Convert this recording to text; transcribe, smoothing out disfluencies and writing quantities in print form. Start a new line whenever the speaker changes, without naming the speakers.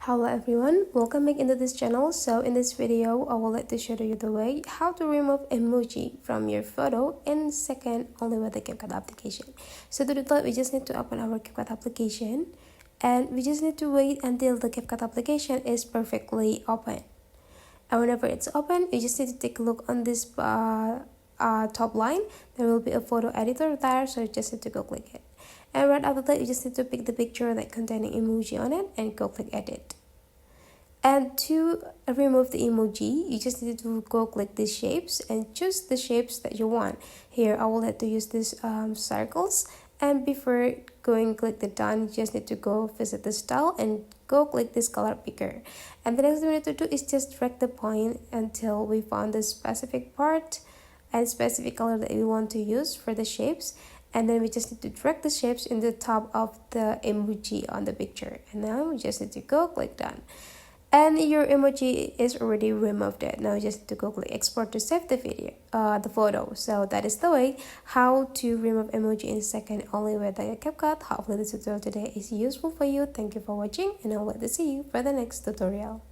Hello everyone, welcome back into this channel. So in this video I would like to show you the way how to remove emoji from your photo in second only with the CapCut application. So to do that, we just need to open our CapCut application and we just need to wait until the CapCut application is perfectly open. And whenever it's open, you just need to take a look on this top line. There will be a photo editor there, so you just need to go click it. And right after that, you just need to pick the picture that containing emoji on it and go click edit. And to remove the emoji, you just need to go click these shapes and choose the shapes that you want. Here I will have to use these circles, and before going click the done, you just need to go visit the style and go click this color picker. And the next thing we need to do is just drag the point until we found the specific part and specific color that we want to use for the shapes. And then we just need to drag the shapes in the top of the emoji on the picture. And now we just need to go click done. And your emoji is already removed. Now you just need to go click export to save the video, the photo. So that is the way how to remove emoji in a second only with the CapCut. Hopefully this tutorial today is useful for you. Thank you for watching, and I'll wait to see you for the next tutorial.